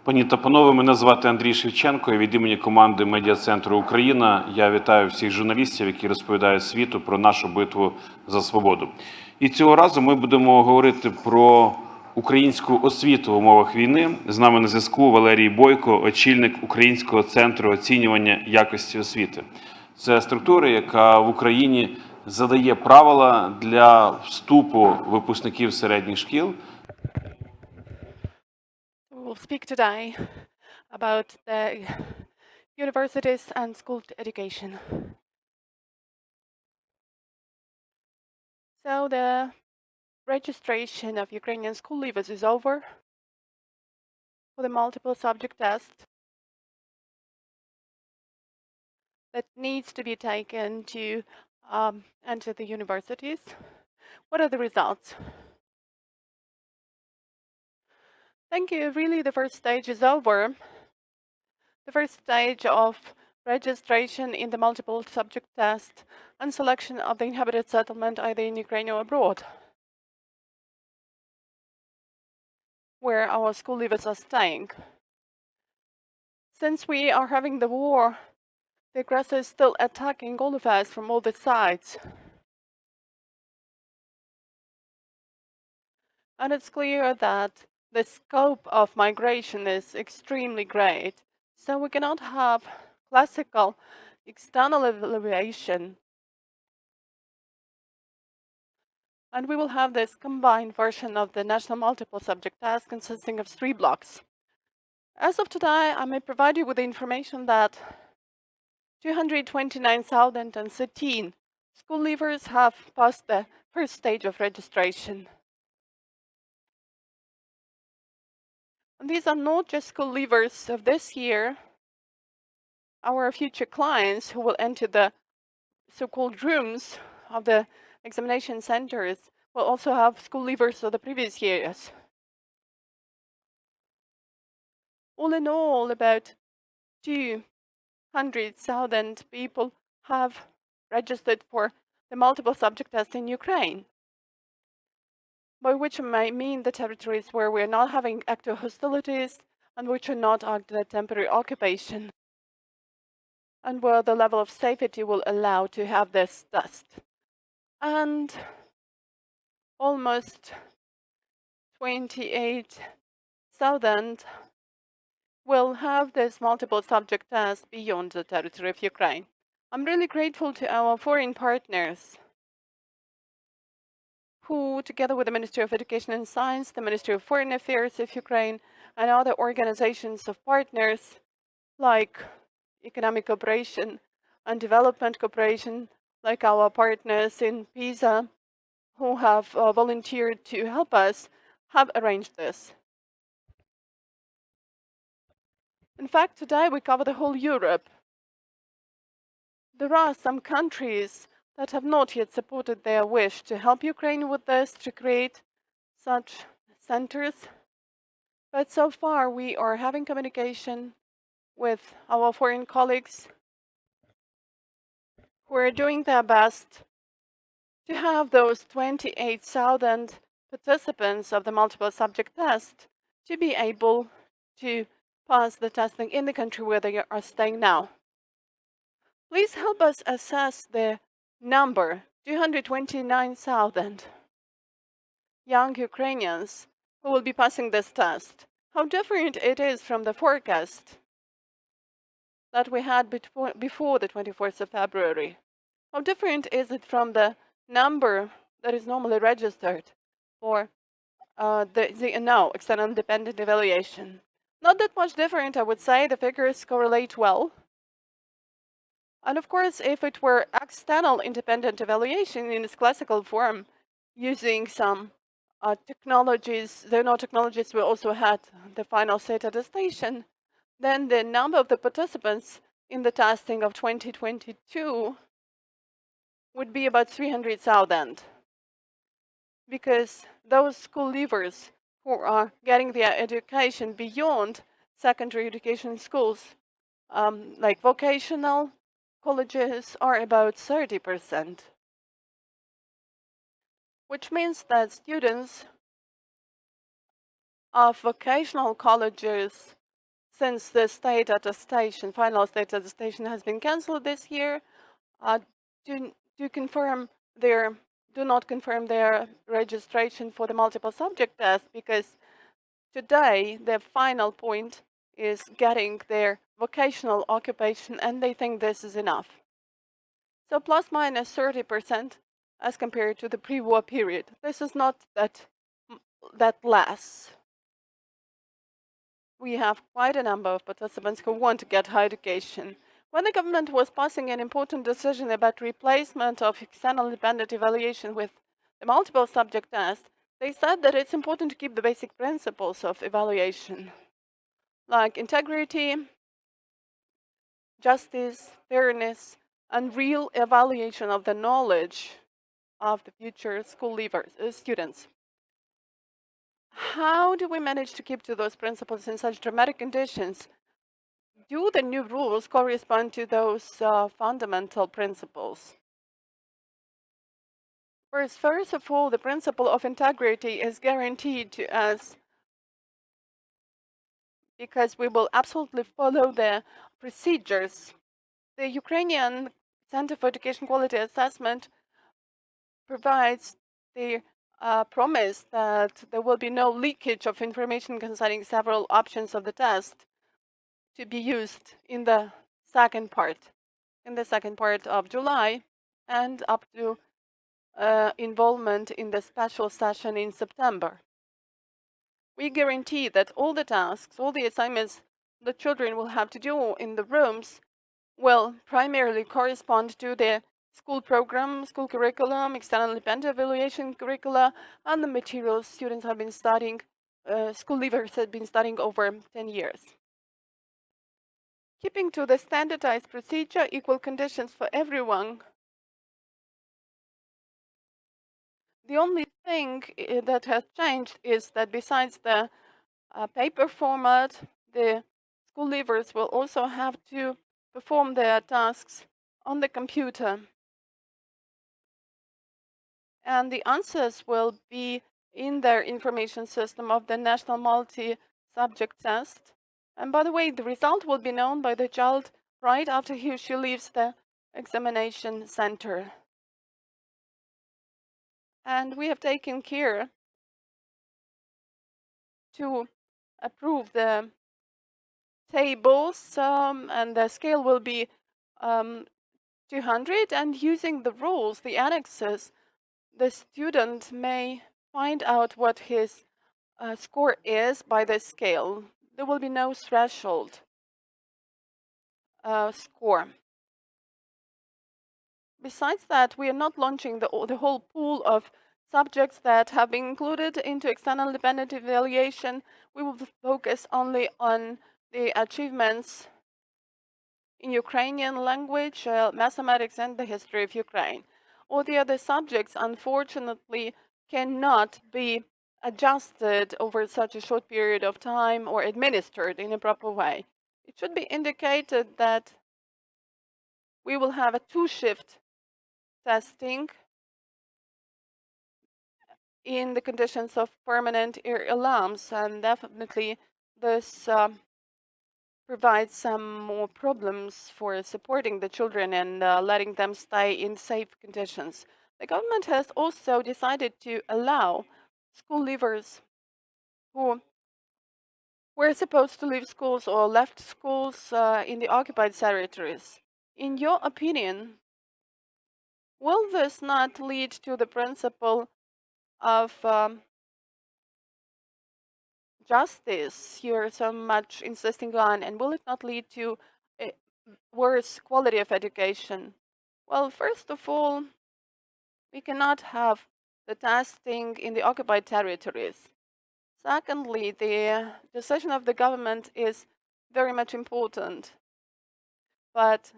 Пані та панове, мене звати Андрій Шевченко, і від імені команди Медіацентру Україна я вітаю всіх журналістів, які розповідають світу про нашу битву за свободу. І цього разу ми будемо говорити про українську освіту в умовах війни. З нами на зв'язку Валерій Бойко, очільник Українського центру оцінювання якості освіти. Це структура, яка в Україні задає правила для вступу випускників середніх шкіл. We'll speak today about the universities and school education. So the registration of Ukrainian school leavers is over for the multiple subject test that needs to be taken to enter the universities. What are the results? Thank you. Really, the first stage is over. The first stage of registration in the multiple subject test and selection of the inhabited settlement either in Ukraine or abroad, where our school leavers are staying. Since we are having the war, the aggressor is still attacking all of us from all the sides. And it's clear that the scope of migration is extremely great. So we cannot have classical external evaluation. And we will have this combined version of the national multiple subject test consisting of 3 blocks. As of today, I may provide you with the information that 229,013 school leavers have passed the first stage of registration. And these are not just school leavers of this year. Our future clients who will enter the so-called rooms of the examination centers will also have school leavers of the previous years. All in all, about 200,000 people have registered for the multiple subject test in Ukraine, by which I may mean the territories where we are not having active hostilities and which are not under temporary occupation, and where the level of safety will allow to have this test. And almost 28,000 will have this multiple subject test beyond the territory of Ukraine. I'm really grateful to our foreign partners who, together with the Ministry of Education and Science, the Ministry of Foreign Affairs of Ukraine, and other organizations of partners like Economic Cooperation and Development Cooperation, like our partners in PISA, who have volunteered to help us, have arranged this. In fact, today we cover the whole Europe. There are some countries that have not yet supported their wish to help Ukraine with this, to create such centers. But so far we are having communication with our foreign colleagues who are doing their best to have those 28,000 participants of the multiple subject test to be able to pass the testing in the country where they are staying now. Please help us assess the number, 229,000 young Ukrainians who will be passing this test. How different it is from the forecast that we had before the 24th of February. How different is it from the number that is normally registered for the ZNO External Independent Evaluation. Not that much different, I would say. The figures correlate well. And of course, if it were external independent evaluation in its classical form, using some technologies, ZNO technologies, we also had the final state attestation, then the number of the participants in the testing of 2022 would be about 300,000. Because those school leavers who are getting their education beyond secondary education schools, like vocational colleges, are about 30%. Which means that students of vocational colleges since the state attestation, final state attestation has been cancelled this year, do not confirm their registration for the multiple subject test, because today the final point is getting their vocational occupation, and they think this is enough. So plus minus 30% as compared to the pre-war period. This is not that less. We have quite a number of participants who want to get higher education. When the government was passing an important decision about replacement of external independent evaluation with the multiple subject test, they said that it's important to keep the basic principles of evaluation, like integrity, justice, fairness, and real evaluation of the knowledge of the future school leavers, students. How do we manage to keep to those principles in such dramatic conditions? Do the new rules correspond to those fundamental principles? First of all, the principle of integrity is guaranteed to us because we will absolutely follow the procedures. The Ukrainian Center for Education Quality Assessment provides the promise that there will be no leakage of information concerning several options of the test to be used in the second part of July, and up to involvement in the special session in September. We guarantee that all the tasks, all the assignments the children will have to do in the rooms will primarily correspond to the school program, school curriculum, external independent evaluation curricula, and the materials students have been studying, school leavers have been studying over 10 years. Keeping to the standardized procedure, equal conditions for everyone. The only thing that has changed is that besides the paper format, the school leavers will also have to perform their tasks on the computer. And the answers will be in their information system of the National Multi-Subject Test. And by the way, the result will be known by the child right after he or she leaves the examination center. And we have taken care to approve the tables, and the scale will be 200, and using the rules, the annexes, the student may find out what his score is by the scale. There will be no threshold score. Besides that, we are not launching the whole pool of subjects that have been included into external independent evaluation. We will focus only on the achievements in Ukrainian language, mathematics, and the history of Ukraine. All the other subjects, unfortunately, cannot be adjusted over such a short period of time or administered in a proper way. It should be indicated that we will have a two-shift testing in the conditions of permanent alarms, and definitely this provides some more problems for supporting the children and letting them stay in safe conditions. The government has also decided to allow school leavers who were supposed to leave schools or left schools in the occupied territories. In your opinion, will this not lead to the principle of justice you're so much insisting on, and will it not lead to a worse quality of education? Well, first of all, we cannot have the testing in the occupied territories. Secondly, the decision of the government is very much important, but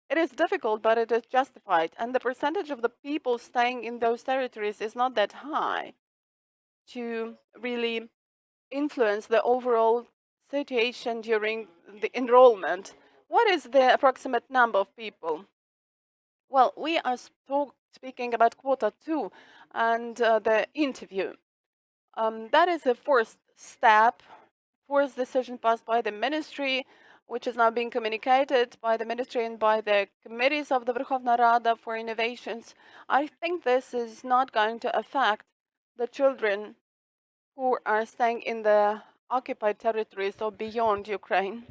it is difficult, but it is justified, and the percentage of the people staying in those territories is not that high to really influence the overall situation during the enrollment. What is the approximate number of people? Well, we are speaking about quota 2 and the interview. That is the first step fourth decision passed by the ministry, which is now being communicated by the ministry and by the committees of the Verkhovna Rada for innovations, I think this is not going to affect the children who are staying in the occupied territories or beyond Ukraine,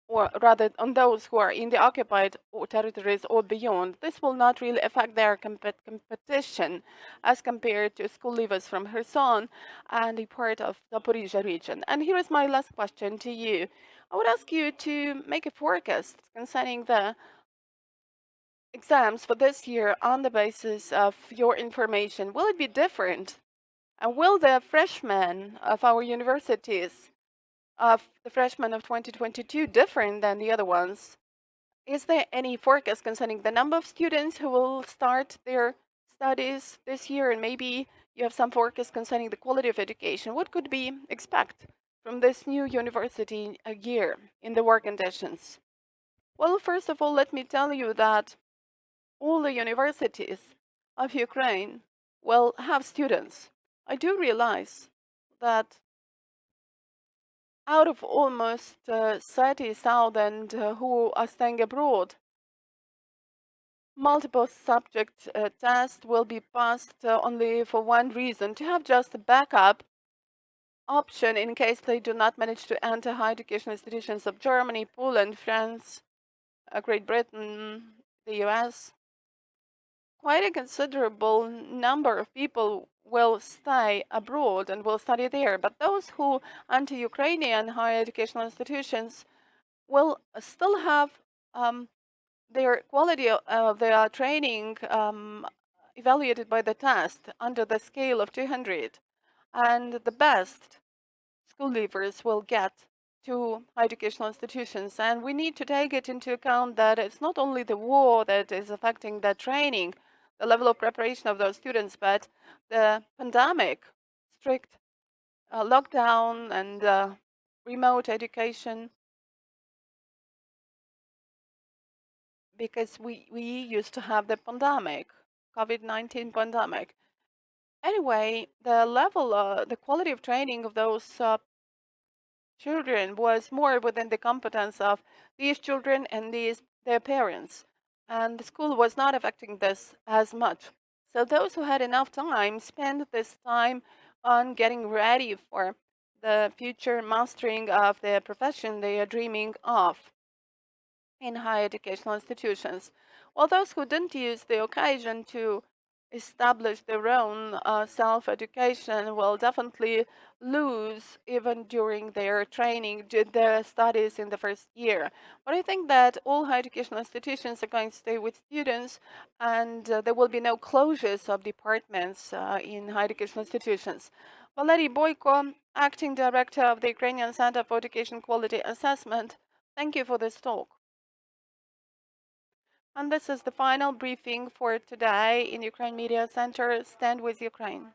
or rather on those who are in the occupied territories or beyond. This will not really affect their competition as compared to school leavers from Kherson and a part of the Zaporizhia region. And here is my last question to you. I would ask you to make a forecast concerning the exams for this year on the basis of your information. Will it be different? And will the freshmen of our universities, of the freshmen of 2022, different than the other ones? Is there any forecast concerning the number of students who will start their studies this year? And maybe you have some forecast concerning the quality of education. What could we expect from this new university a year in the work conditions? Well, first of all, let me tell you that all the universities of Ukraine will have students. I do realize that out of almost 30,000 who are staying abroad, multiple subject tests will be passed only for one reason, to have just a backup option in case they do not manage to enter higher education institutions of Germany, Poland, France, Great Britain, the US. Quite a considerable number of people will stay abroad and will study there, but those who enter Ukrainian higher educational institutions will still have their quality of their training evaluated by the test under the scale of 200, and the best school leavers will get to higher educational institutions. And we need to take it into account that it's not only the war that is affecting the training, the level of preparation of those students, but the pandemic, strict lockdown, and remote education, because we used to have the pandemic, COVID-19 pandemic. Anyway, the level, the quality of training of those children was more within the competence of these children and their parents, and the school was not affecting this as much. So those who had enough time spent this time on getting ready for the future mastering of the profession they are dreaming of in higher educational institutions, while those who didn't use the occasion to establish their own self-education will definitely lose even during their training, their studies in the first year. But I think that all higher educational institutions are going to stay with students, and there will be no closures of departments in higher educational institutions. Valerii Boiko, Acting Director of the Ukrainian Center for Education Quality Assessment, thank you for this talk. And this is the final briefing for today in Ukraine Media Center. Stand with Ukraine.